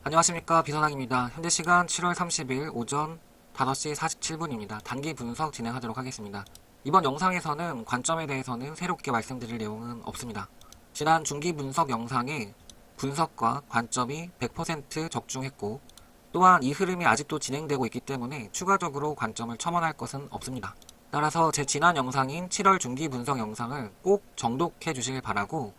안녕하십니까, 비선학입니다. 현재 시간 7월 30일 오전 5시 47분입니다. 단기 분석 진행하도록 하겠습니다. 이번 영상에서는 관점에 대해서는 새롭게 말씀드릴 내용은 없습니다. 지난 중기 분석 영상에 분석과 관점이 100% 적중했고, 또한 이 흐름이 아직도 진행되고 있기 때문에 추가적으로 관점을 첨언할 것은 없습니다. 따라서 제 지난 영상인 7월 중기 분석 영상을 꼭 정독해 주시길 바라고,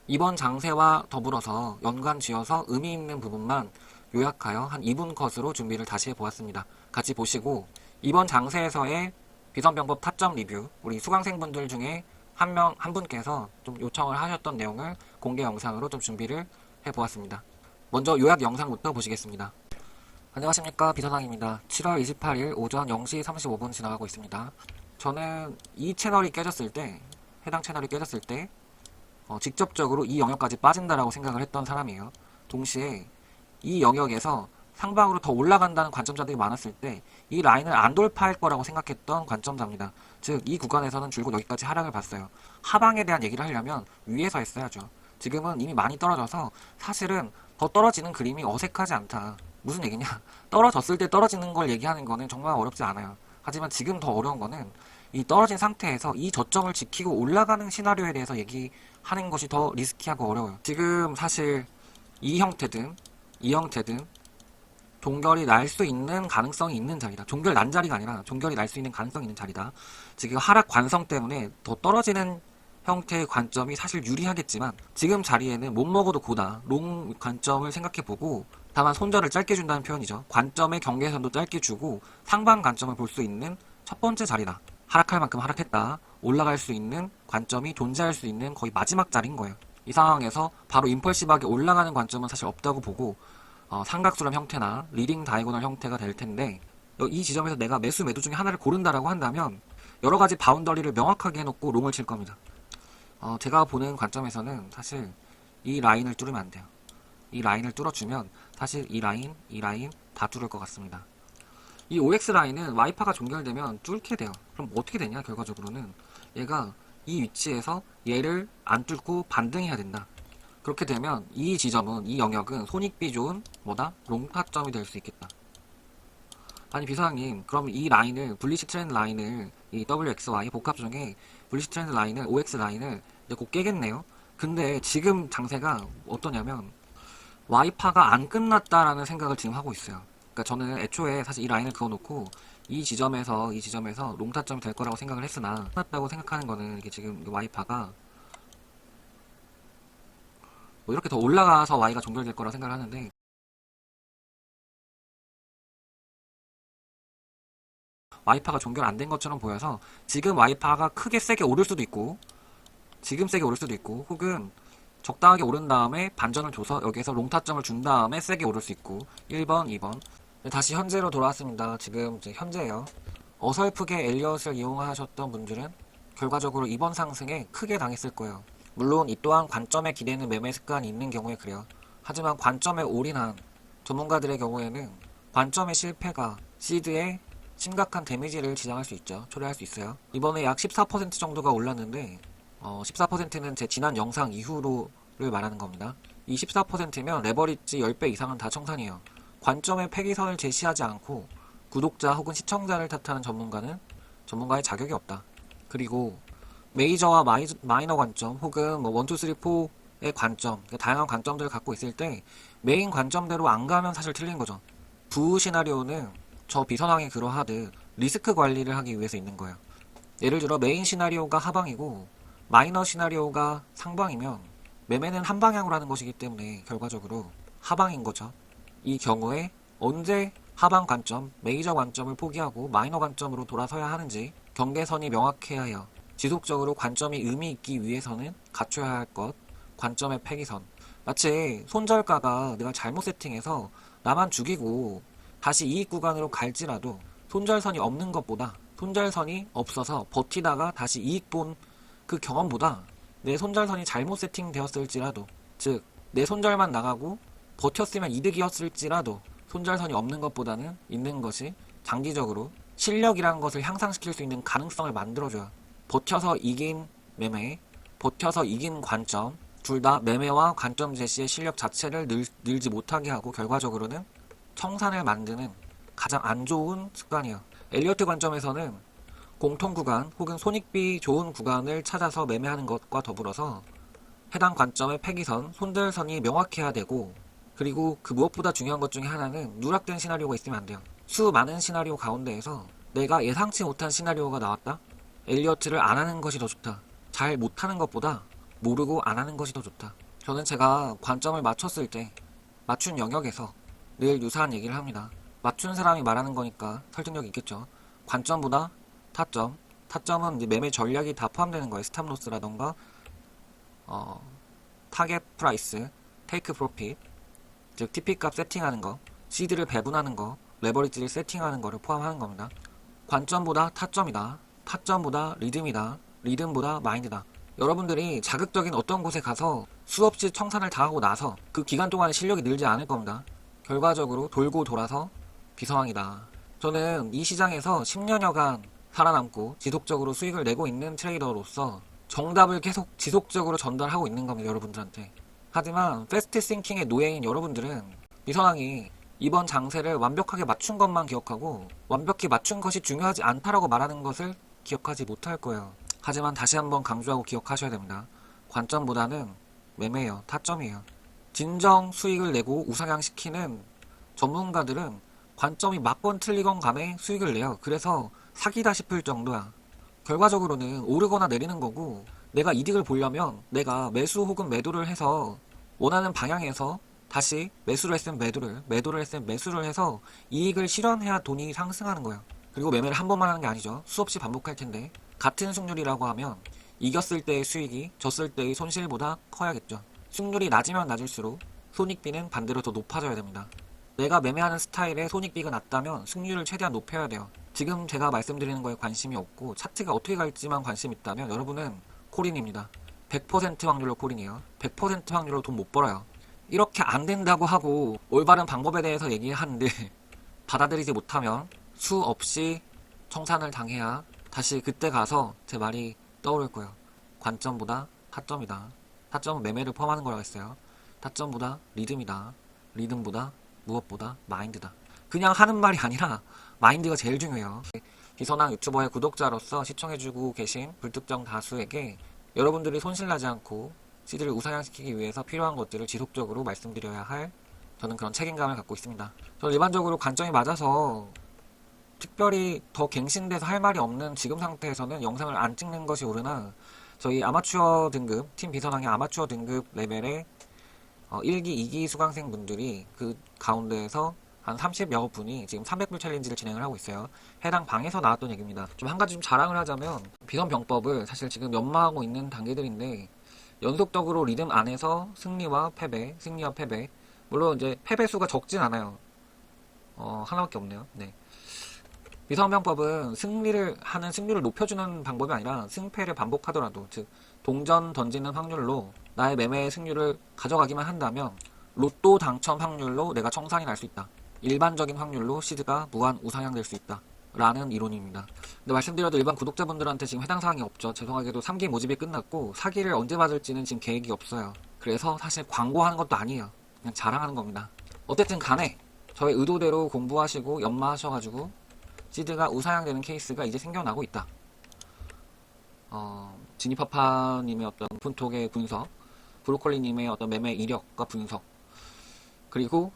이번 장세와 더불어서 연관 지어서 의미 있는 부분만 요약하여 한 2분 컷으로 준비를 다시 해보았습니다. 같이 보시고 이번 장세에서의 비선병법 타점 리뷰, 우리 수강생분들 중에 한 분께서 좀 요청을 하셨던 내용을 공개 영상으로 좀 준비를 해보았습니다. 먼저 요약 영상부터 보시겠습니다. 안녕하십니까, 비선학입니다. 7월 28일 오전 0시 35분 지나가고 있습니다. 저는 이 채널이 깨졌을 때, 해당 채널이 깨졌을 때 직접적으로 이 영역까지 빠진다라고 생각을 했던 사람이에요. 동시에 이 영역에서 상방으로 더 올라간다는 관점자들이 많았을 때 이 라인을 안 돌파할 거라고 생각했던 관점자입니다. 즉 이 구간에서는 줄곧 여기까지 하락을 봤어요. 하방에 대한 얘기를 하려면 위에서 했어야죠. 지금은 이미 많이 떨어져서 사실은 더 떨어지는 그림이 어색하지 않다. 무슨 얘기냐? 떨어졌을 때 떨어지는 걸 얘기하는 거는 정말 어렵지 않아요. 하지만 지금 더 어려운 거는 이 떨어진 상태에서 이 저점을 지키고 올라가는 시나리오에 대해서 얘기하는 것이 더 리스키하고 어려워요. 지금 사실 이 형태든 이 형태든 종결이 날 수 있는 가능성이 있는 자리다. 종결 난 자리가 아니라 종결이 날 수 있는 가능성이 있는 자리다. 지금 하락 관성 때문에 더 떨어지는 형태의 관점이 사실 유리하겠지만 지금 자리에는 못 먹어도 고다. 롱 관점을 생각해보고 다만 손절을 짧게 준다는 표현이죠. 관점의 경계선도 짧게 주고 상방 관점을 볼 수 있는 첫 번째 자리다. 하락할 만큼 하락했다. 올라갈 수 있는 관점이 존재할 수 있는 거의 마지막 자리인 거예요. 이 상황에서 바로 임펄시브하게 올라가는 관점은 사실 없다고 보고 삼각수렴 형태나 리딩 다이고널 형태가 될 텐데 이 지점에서 내가 매수 매도 중에 하나를 고른다라고 한다면 여러 가지 바운더리를 명확하게 해놓고 롱을 칠 겁니다. 제가 보는 관점에서는 사실 이 라인을 뚫으면 안 돼요. 이 라인을 뚫어주면 사실 이 라인 다 뚫을 것 같습니다. 이 OX 라인은 Y파가 종결되면 뚫게 돼요. 그럼 어떻게 되냐? 결과적으로는 얘가 이 위치에서 얘를 안 뚫고 반등해야 된다. 그렇게 되면 이 지점은, 이 영역은 손익비 좋은 뭐다? 롱타점이 될 수 있겠다. 아니 비서장님, 그럼 이 라인을, 불리시 트렌드 라인을, 이 WXY 복합 중에 불리시 트렌드 라인을, OX 라인을 이제 곧 깨겠네요. 근데 지금 장세가 어떠냐면 Y파가 안 끝났다라는 생각을 지금 하고 있어요. 그러니까 저는 애초에 사실 이 라인을 그어놓고 이 지점에서 롱타점이 될 거라고 생각을 했으나 끝났다고 생각하는 거는 이게 지금 Y파가 뭐 이렇게 더 올라가서 Y가 종결될 거라고 생각을 하는데 Y파가 종결 안 된 것처럼 보여서 지금 Y파가 크게 세게 오를 수도 있고 지금 세게 오를 수도 있고 혹은 적당하게 오른 다음에 반전을 줘서 여기에서 롱타점을 준 다음에 세게 오를 수 있고 1번, 2번 다시 현재로 돌아왔습니다. 지금 이제 현재예요. 어설프게 엘리엇을 이용하셨던 분들은 결과적으로 이번 상승에 크게 당했을 거예요. 물론 이 또한 관점에 기대는 매매 습관이 있는 경우에 그래요. 하지만 관점에 올인한 전문가들의 경우에는 관점의 실패가 시드에 심각한 데미지를 지장할 수 있죠. 초래할 수 있어요. 이번에 약 14% 정도가 올랐는데 14%는 제 지난 영상 이후로를 말하는 겁니다. 이 14%면 레버리지 10배 이상은 다 청산이에요. 관점의 폐기선을 제시하지 않고 구독자 혹은 시청자를 탓하는 전문가는 전문가의 자격이 없다. 그리고 메이저와 마이너 관점 혹은 뭐 1, 2, 3, 4의 관점, 다양한 관점들을 갖고 있을 때 메인 관점대로 안 가면 사실 틀린 거죠. 부우 시나리오는 저 비선왕이 그러하듯 리스크 관리를 하기 위해서 있는 거예요. 예를 들어 메인 시나리오가 하방이고 마이너 시나리오가 상방이면 매매는 한 방향으로 하는 것이기 때문에 결과적으로 하방인 거죠. 이 경우에 언제 하방 관점, 메이저 관점을 포기하고 마이너 관점으로 돌아서야 하는지 경계선이 명확해야 해요. 지속적으로 관점이 의미 있기 위해서는 갖춰야 할 것, 관점의 폐기선. 마치 손절가가 내가 잘못 세팅해서 나만 죽이고 다시 이익 구간으로 갈지라도 손절선이 없는 것보다 손절선이 없어서 버티다가 다시 이익 본 그 경험보다 내 손절선이 잘못 세팅되었을지라도, 즉 내 손절만 나가고 버텼으면 이득이었을지라도 손절선이 없는 것보다는 있는 것이 장기적으로 실력이라는 것을 향상시킬 수 있는 가능성을 만들어줘요. 버텨서 이긴 매매, 버텨서 이긴 관점, 둘 다 매매와 관점 제시의 실력 자체를 늘지 못하게 하고 결과적으로는 청산을 만드는 가장 안 좋은 습관이에요. 엘리어트 관점에서는 공통 구간 혹은 손익비 좋은 구간을 찾아서 매매하는 것과 더불어서 해당 관점의 폐기선, 손들선이 명확해야 되고, 그리고 그 무엇보다 중요한 것 중에 하나는 누락된 시나리오가 있으면 안 돼요. 수많은 시나리오 가운데에서 내가 예상치 못한 시나리오가 나왔다? 엘리어트를 안 하는 것이 더 좋다. 잘 못하는 것보다 모르고 안 하는 것이 더 좋다. 저는 제가 관점을 맞췄을 때 맞춘 영역에서 늘 유사한 얘기를 합니다. 맞춘 사람이 말하는 거니까 설득력이 있겠죠. 관점보다 타점. 타점은 이제 매매 전략이 다 포함되는 거예요. 스탑로스라던가 타겟 프라이스, 테이크 프로핏, 즉 TP 값 세팅하는 거, 시드를 배분하는 거, 레버리지를 세팅하는 거를 포함하는 겁니다. 관점보다 타점이다. 타점보다 리듬이다. 리듬보다 마인드다. 여러분들이 자극적인 어떤 곳에 가서 수없이 청산을 당하고 나서 그 기간 동안에 실력이 늘지 않을 겁니다. 결과적으로 돌고 돌아서 비서왕이다. 저는 이 시장에서 10년여간 살아남고 지속적으로 수익을 내고 있는 트레이더로서 정답을 계속 지속적으로 전달하고 있는 겁니다, 여러분들한테. 하지만 패스트 싱킹의 노예인 여러분들은 비서왕이 이번 장세를 완벽하게 맞춘 것만 기억하고 완벽히 맞춘 것이 중요하지 않다라고 말하는 것을 기억하지 못할 거예요. 하지만 다시 한번 강조하고 기억하셔야 됩니다. 관점보다는 매매예요. 타점이에요. 진정 수익을 내고 우상향시키는 전문가들은 관점이 맞건 틀리건 간에 수익을 내요. 그래서 사기다 싶을 정도야. 결과적으로는 오르거나 내리는 거고, 내가 이득을 보려면 내가 매수 혹은 매도를 해서 원하는 방향에서 다시 매수를 했으면 매도를 했으면 매수를 해서 이익을 실현해야 돈이 상승하는 거예요. 그리고 매매를 한 번만 하는 게 아니죠. 수없이 반복할 텐데, 같은 승률이라고 하면 이겼을 때의 수익이 졌을 때의 손실보다 커야겠죠. 승률이 낮으면 낮을수록 손익비는 반대로 더 높아져야 됩니다. 내가 매매하는 스타일의 손익비가 낮다면 승률을 최대한 높여야 돼요. 지금 제가 말씀드리는 거에 관심이 없고 차트가 어떻게 갈지만 관심이 있다면 여러분은 콜인입니다. 100% 확률로 콜인이에요. 100% 확률로 돈 못 벌어요. 이렇게 안 된다고 하고 올바른 방법에 대해서 얘기하는데 받아들이지 못하면 수없이 청산을 당해야 다시 그때 가서 제 말이 떠오를 거예요. 관점보다 타점이다. 타점은 매매를 포함하는 거라고 했어요. 타점보다 리듬이다. 리듬보다 무엇보다 마인드다. 그냥 하는 말이 아니라 마인드가 제일 중요해요. 비선왕 유튜버의 구독자로서 시청해주고 계신 불특정 다수에게 여러분들이 손실나지 않고 시드를 우상향시키기 위해서 필요한 것들을 지속적으로 말씀드려야 할 저는 그런 책임감을 갖고 있습니다. 저는 일반적으로 관점이 맞아서 특별히 더 갱신돼서 할 말이 없는 지금 상태에서는 영상을 안 찍는 것이 옳으나 저희 아마추어 등급, 팀 비선왕의 아마추어 등급 레벨의 1기, 2기 수강생 분들이 그 가운데에서 한 30여 분이 지금 300불 챌린지를 진행을 하고 있어요. 해당 방에서 나왔던 얘기입니다. 좀 한 가지 좀 자랑을 하자면 비선병법을 사실 지금 연마하고 있는 단계들인데 연속적으로 리듬 안에서 승리와 패배, 승리와 패배. 물론 이제 패배 수가 적진 않아요. 하나밖에 없네요. 네. 비선병법은 승리를 하는 승률을 높여주는 방법이 아니라 승패를 반복하더라도 즉 동전 던지는 확률로 나의 매매의 승률을 가져가기만 한다면 로또 당첨 확률로 내가 청산이 날 수 있다. 일반적인 확률로 시드가 무한 우상향될 수 있다. 라는 이론입니다. 근데 말씀드려도 일반 구독자분들한테 지금 해당 사항이 없죠. 죄송하게도 3기 모집이 끝났고 사기를 언제 받을지는 지금 계획이 없어요. 그래서 사실 광고하는 것도 아니에요. 그냥 자랑하는 겁니다. 어쨌든 간에 저의 의도대로 공부하시고 연마하셔가지고 시드가 우상향되는 케이스가 이제 생겨나고 있다. 지니파파님의 어떤 분톡의 분석, 브로콜리님의 어떤 매매 이력과 분석, 그리고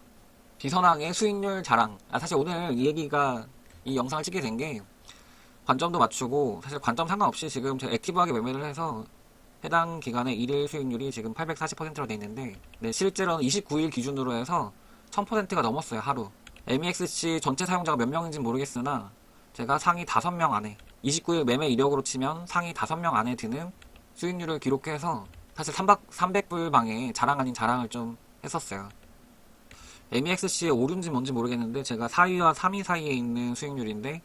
비선왕의 수익률 자랑. 사실 오늘 이 얘기가 이 영상을 찍게 된 게 관점도 맞추고 사실 관점 상관없이 지금 제가 액티브하게 매매를 해서 해당 기간의 일일 수익률이 지금 840%로 돼 있는데 네, 실제로는 29일 기준으로 해서 1000%가 넘었어요. 하루. MEXC 전체 사용자가 몇 명인지는 모르겠으나 제가 상위 5명 안에 29일 매매 이력으로 치면 상위 5명 안에 드는 수익률을 기록해서 사실 300불 방에 자랑 아닌 자랑을 좀 했었어요. MEXC의 오류인지 뭔지 모르겠는데 제가 4위와 3위 사이에 있는 수익률인데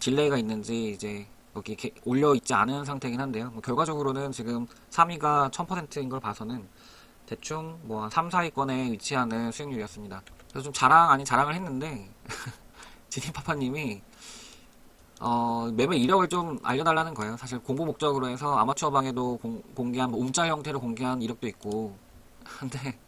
딜레이가 있는지 이제 여기 올려 있지 않은 상태이긴 한데요. 결과적으로는 지금 3위가 1000%인 걸 봐서는 대충 뭐 3, 4위권에 위치하는 수익률이었습니다. 그래서 좀 자랑 아닌 자랑을 했는데 지니파파님이 매매 이력을 좀 알려달라는 거예요. 사실 공부 목적으로 해서 아마추어 방에도 공개한 뭐 움짤 형태로 공개한 이력도 있고 근데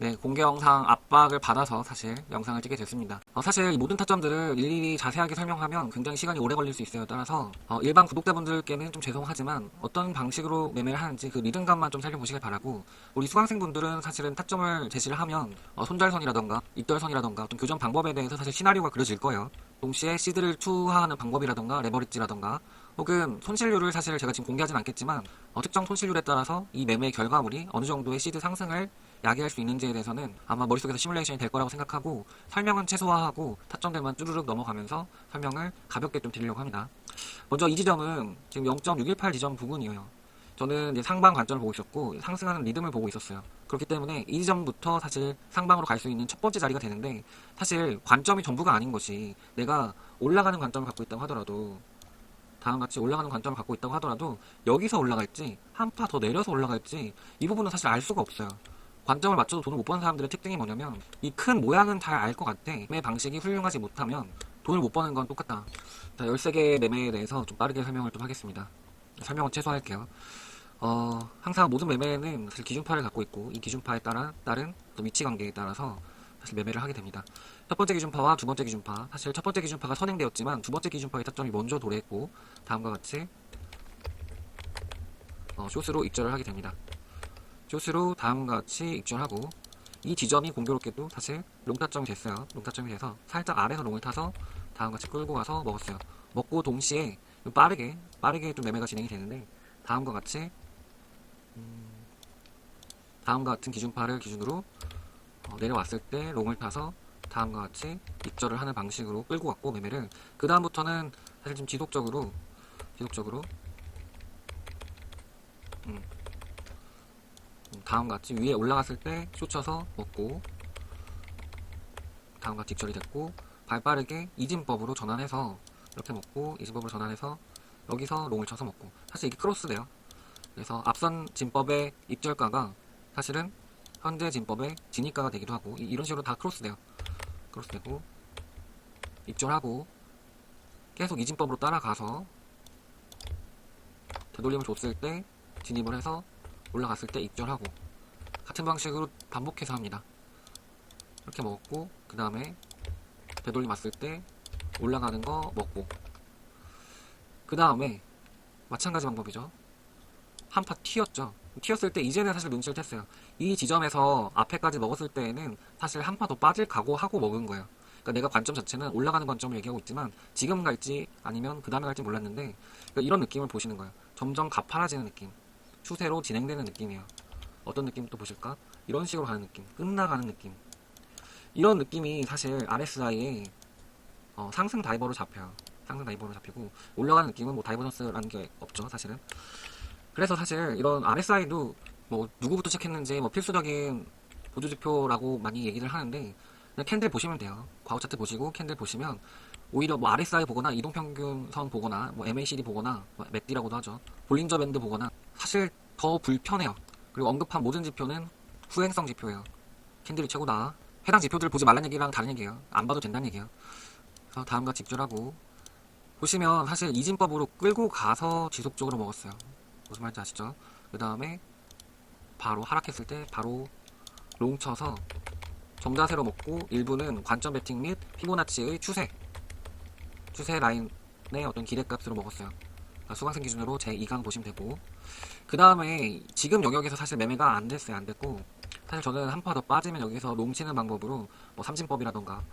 네, 공개 영상 압박을 받아서 사실 영상을 찍게 됐습니다. 사실 이 모든 타점들을 일일이 자세하게 설명하면 굉장히 시간이 오래 걸릴 수 있어요. 따라서 일반 구독자분들께는 좀 죄송하지만 어떤 방식으로 매매를 하는지 그 리듬감만 좀 살펴보시길 바라고, 우리 수강생분들은 사실은 타점을 제시를 하면 손절선이라던가 입절선이라던가 어떤 교전 방법에 대해서 사실 시나리오가 그려질 거예요. 동시에 시드를 투하하는 방법이라던가 레버리지라던가 혹은 손실률을 사실 제가 지금 공개하진 않겠지만 특정 손실률에 따라서 이 매매 결과물이 어느 정도의 시드 상승을 야기할 수 있는지에 대해서는 아마 머릿속에서 시뮬레이션이 될 거라고 생각하고, 설명은 최소화하고 타점들만 쭈르륵 넘어가면서 설명을 가볍게 좀 드리려고 합니다. 먼저 이 지점은 지금 0.618 지점 부근이에요. 저는 이제 상방 관점을 보고 있었고 상승하는 리듬을 보고 있었어요. 그렇기 때문에 이 지점부터 사실 상방으로 갈 수 있는 첫 번째 자리가 되는데, 사실 관점이 전부가 아닌 것이, 내가 올라가는 관점을 갖고 있다고 하더라도, 다음같이 올라가는 관점을 갖고 있다고 하더라도 여기서 올라갈지 한 파 더 내려서 올라갈지 이 부분은 사실 알 수가 없어요. 관점을 맞춰도 돈을 못 버는 사람들의 특징이 뭐냐면, 이 큰 모양은 잘 알 것 같아. 매매 방식이 훌륭하지 못하면 돈을 못 버는 건 똑같다. 자, 13개의 매매에 대해서 좀 빠르게 설명을 좀 하겠습니다. 설명은 최소화할게요. 항상 모든 매매는 사실 기준파를 갖고 있고, 이 기준파에 따른 또 위치 관계에 따라서 사실 매매를 하게 됩니다. 첫 번째 기준파와 두 번째 기준파, 사실 첫 번째 기준파가 선행되었지만 두 번째 기준파의 타점이 먼저 도래했고 다음과 같이 숏으로 입절을 하게 됩니다. 숏으로 다음과 같이 입절하고, 이 지점이 공교롭게도 사실 롱타점이 됐어요. 롱타점이 돼서 살짝 아래에서 롱을 타서 다음과 같이 끌고 가서 먹었어요. 먹고 동시에 빠르게 좀 매매가 진행이 되는데, 다음과 같이 다음과 같은 기준파를 기준으로 내려왔을 때 롱을 타서 다음과 같이 입절을 하는 방식으로 끌고 갔고, 매매를 그 다음부터는 사실 좀 지속적으로 다음과 같이 위에 올라갔을 때 쫓아서 먹고, 다음과 같이 입절이 됐고, 발빠르게 이진법으로 전환해서 이렇게 먹고, 이진법으로 전환해서 여기서 롱을 쳐서 먹고, 사실 이게 크로스돼요. 그래서 앞선 진법의 입절가가 사실은 현재 진법의 진입가가 되기도 하고, 이런 식으로 다 크로스돼요. 크로스되고 입절하고 계속 이진법으로 따라가서 되돌림을 줬을 때 진입을 해서 올라갔을 때 입절하고, 같은 방식으로 반복해서 합니다. 이렇게 먹고 그 다음에 되돌림 왔을 때 올라가는 거 먹고, 그 다음에 마찬가지 방법이죠. 한 파 튀었죠. 튀었을 때 이제는 사실 눈치를 챘어요. 이 지점에서 앞에까지 먹었을 때에는 사실 한 파 더 빠질 각오하고 먹은 거예요. 그러니까 내가 관점 자체는 올라가는 관점을 얘기하고 있지만 지금 갈지 아니면 그 다음에 갈지 몰랐는데, 그러니까 이런 느낌을 보시는 거예요. 점점 가파라지는 느낌, 추세로 진행되는 느낌이에요. 어떤 느낌 또 보실까? 이런 식으로 가는 느낌, 끝나가는 느낌. 이런 느낌이 사실 RSI에 상승 다이버로 잡혀요. 상승 다이버로 잡히고, 올라가는 느낌은 뭐 다이버전스라는 게 없죠, 사실은. 그래서 사실 이런 RSI도 뭐 누구부터 체크했는지 뭐 필수적인 보조지표라고 많이 얘기를 하는데, 그냥 캔들 보시면 돼요. 과거 차트 보시고 캔들 보시면 오히려 뭐 RSI 보거나 이동평균선 보거나 뭐 MACD 보거나 뭐 맥디라고도 하죠. 볼린저 밴드 보거나 사실 더 불편해요. 그리고 언급한 모든 지표는 후행성 지표예요. 캔들이 최고다. 해당 지표들을 보지 말란 얘기랑 다른 얘기예요. 안 봐도 된다는 얘기예요. 그래서 다음과 집중하고 보시면 사실 이진법으로 끌고 가서 지속적으로 먹었어요. 무슨 말인지 아시죠? 그 다음에 바로 하락했을 때 바로 롱 쳐서 정자세로 먹고, 일부는 관점 베팅 및 피보나치의 추세 라인의 어떤 기대값으로 먹었어요. 그러니까 수강생 기준으로 제 2강 보시면 되고, 그 다음에 지금 영역에서 사실 매매가 안 됐어요. 안 됐고, 사실 저는 한 파 더 빠지면 여기서 롱 치는 방법으로 뭐 삼진법이라던가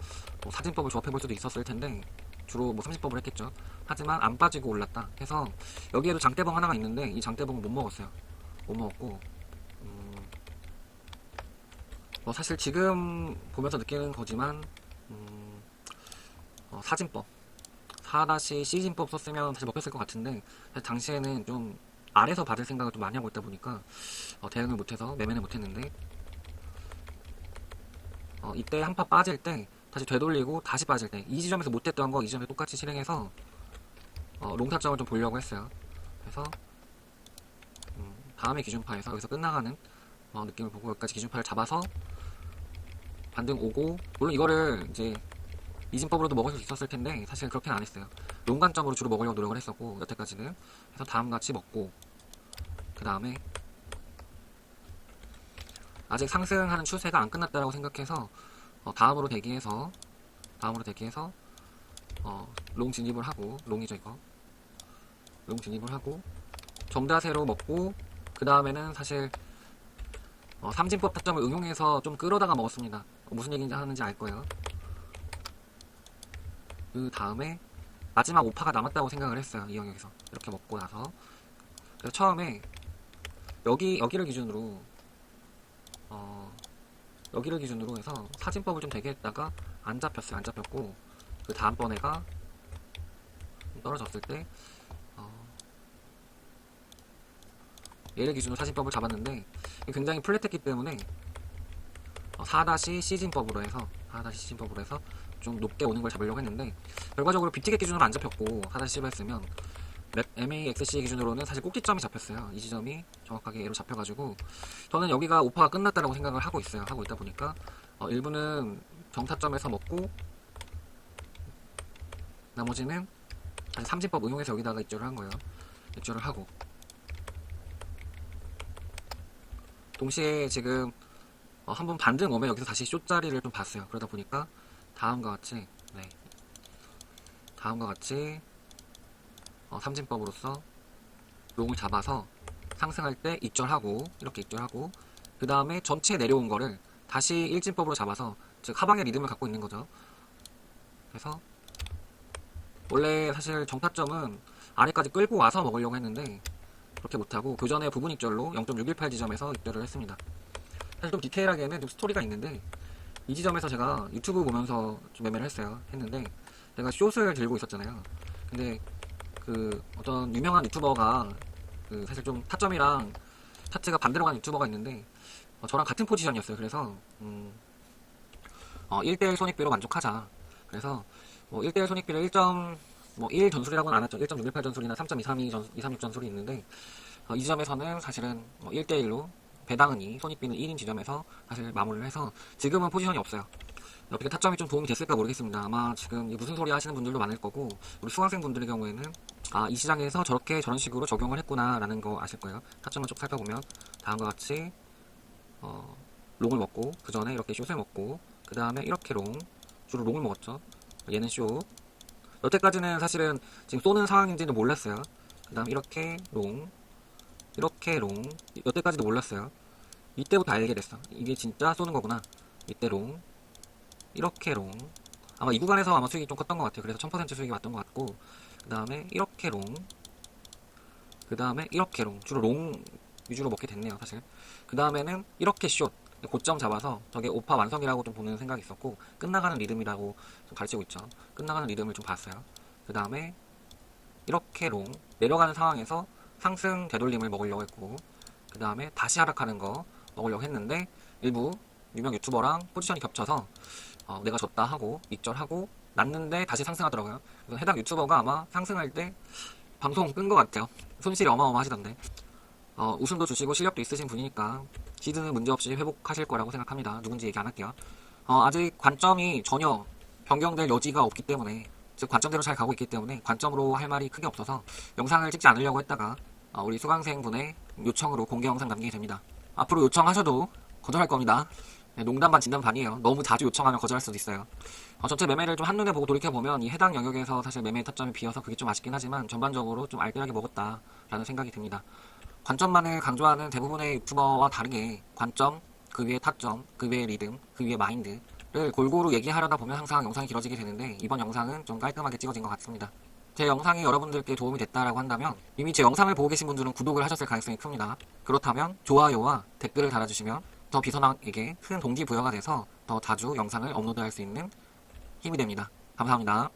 뭐 사진법을 조합해 볼 수도 있었을 텐데, 주로 뭐 삼진법을 했겠죠. 하지만 안 빠지고 올랐다 해서 여기에도 장대봉 하나가 있는데, 이 장대봉은 못 먹었어요. 못 먹었고, 뭐 사실 지금 보면서 느끼는 거지만 사진법 4-C진법 썼으면 사실 먹혔을 것 같은데, 사실 당시에는 좀 아래서 받을 생각을 좀 많이 하고 있다 보니까 대응을 못해서 매매는 못했는데, 이때 한 파 빠질 때 다시 되돌리고 다시 빠질 때 이 지점에서 못했던 거 이 지점에 똑같이 실행해서 롱타점을 좀 보려고 했어요. 그래서 다음에 기준파에서 여기서 끝나가는 느낌을 보고 여기까지 기준파를 잡아서 반등 오고, 물론 이거를 이제 이진법으로도 먹을 수 있었을 텐데 사실 그렇게는 안 했어요. 롱 관점으로 주로 먹으려고 노력을 했었고, 여태까지는. 그래서 다음과 같이 먹고, 그 다음에 아직 상승하는 추세가 안 끝났다라고 생각해서 다음으로 대기해서 롱 진입을 하고, 롱이죠 이거, 롱 진입을 하고 정자세로 먹고, 그 다음에는 사실 삼진법 타점을 응용해서 좀 끌어다가 먹었습니다. 무슨 얘기인지 하는지 알 거예요. 그 다음에 마지막 오파가 남았다고 생각을 했어요. 이 영역에서 이렇게 먹고 나서. 그래서 처음에 여기를 기준으로 여기를 기준으로 해서 사진법을 좀 되게 했다가 안 잡혔어요. 안 잡혔고, 그 다음번에가 떨어졌을 때 얘를 기준으로 사진법을 잡았는데 굉장히 플랫했기 때문에 4-시즌법으로 해서 좀 높게 오는 걸 잡으려고 했는데, 결과적으로 빅티켓 기준으로 안 잡혔고 4-10을 했으면 MAXC 기준으로는 사실 꼭지점이 잡혔어요. 이 지점이 정확하게 얘로 잡혀가지고 저는 여기가 오파가 끝났다라고 생각을 하고 있다 보니까 일부는 정타점에서 먹고, 나머지는 삼진법 응용해서 여기다가 입절을 한 거예요. 입절을 하고, 동시에 지금 한번 반등 오면 여기서 다시 숏자리를 좀 봤어요. 그러다 보니까 다음과 같이 삼진법으로서 롱을 잡아서 상승할 때 입절하고, 이렇게 입절하고, 그 다음에 전체 내려온 거를 다시 일진법으로 잡아서, 즉 하방의 리듬을 갖고 있는 거죠. 그래서 원래 사실 정타점은 아래까지 끌고 와서 먹으려고 했는데 그렇게 못하고 교전의 부분 입절로 0.618 지점에서 입절을 했습니다. 사실 좀 디테일하게는 좀 스토리가 있는데, 이 지점에서 제가 유튜브 보면서 좀 매매를 했는데 제가 숏을 들고 있었잖아요. 근데 그 어떤 유명한 유튜버가 사실 좀 타점이랑 차트가 반대로 가는 유튜버가 있는데 저랑 같은 포지션이었어요. 그래서 1대1 손익비로 만족하자. 그래서 1대1 손익비를 1 전술이라고는 안 했죠. 1.618 전술이나 3.236 전술이 있는데 이 지점에서는 사실은 1대1로 배당은 2, 손익비는 1인 지점에서 사실 마무리를 해서 지금은 포지션이 없어요. 어떻게 타점이 좀 도움이 됐을까 모르겠습니다. 아마 지금 무슨 소리 하시는 분들도 많을 거고, 우리 수강생 분들의 경우에는 이 시장에서 저런 식으로 적용을 했구나 라는 거 아실 거예요. 타점을 쭉 살펴보면 다음과 같이 롱을 먹고, 그 전에 이렇게 숏을 먹고, 그 다음에 이렇게 주로 롱을 먹었죠. 얘는 숏. 여태까지는 사실은 지금 쏘는 상황인지는 몰랐어요. 그 다음 이렇게 롱, 여태까지도 몰랐어요. 이때부터 알게 됐어. 이게 진짜 쏘는 거구나. 이때 롱, 이렇게 롱. 아마 이 구간에서 아마 수익이 좀 컸던 것 같아요. 그래서 1000% 수익이 왔던 것 같고, 그 다음에 이렇게 롱, 그 다음에 이렇게 롱. 주로 롱 위주로 먹게 됐네요, 사실. 그 다음에는 이렇게 숏. 고점 잡아서 저게 오파 완성이라고 좀 보는 생각이 있었고, 끝나가는 리듬이라고 좀 가르치고 있죠. 끝나가는 리듬을 좀 봤어요. 그 다음에 이렇게 롱. 내려가는 상황에서 상승 되돌림을 먹으려고 했고, 그 다음에 다시 하락하는 거 먹으려고 했는데 일부 유명 유튜버랑 포지션이 겹쳐서 내가 졌다 하고 입절하고 났는데 다시 상승하더라고요. 그래서 해당 유튜버가 아마 상승할 때 방송 끈 것 같아요. 손실이 어마어마하시던데 웃음도 주시고 실력도 있으신 분이니까 시드는 문제없이 회복하실 거라고 생각합니다. 누군지 얘기 안 할게요. 아직 관점이 전혀 변경될 여지가 없기 때문에, 즉 관점대로 잘 가고 있기 때문에 관점으로 할 말이 크게 없어서 영상을 찍지 않으려고 했다가 우리 수강생분의 요청으로 공개 영상 남기게 됩니다. 앞으로 요청하셔도 거절할 겁니다. 네, 농담반 진담반이에요. 너무 자주 요청하면 거절할 수도 있어요. 전체 매매를 좀 한눈에 보고 돌이켜보면 이 해당 영역에서 사실 매매 타점이 비어서 그게 좀 아쉽긴 하지만 전반적으로 좀 알뜰하게 먹었다라는 생각이 듭니다. 관점만을 강조하는 대부분의 유튜버와 다르게 관점, 그 위에 타점, 그 위에 리듬, 그 위에 마인드를 골고루 얘기하려다 보면 항상 영상이 길어지게 되는데 이번 영상은 좀 깔끔하게 찍어진 것 같습니다. 제 영상이 여러분들께 도움이 됐다라고 한다면 이미 제 영상을 보고 계신 분들은 구독을 하셨을 가능성이 큽니다. 그렇다면 좋아요와 댓글을 달아주시면 더 비선왕에게 큰 동기부여가 돼서 더 자주 영상을 업로드할 수 있는 힘이 됩니다. 감사합니다.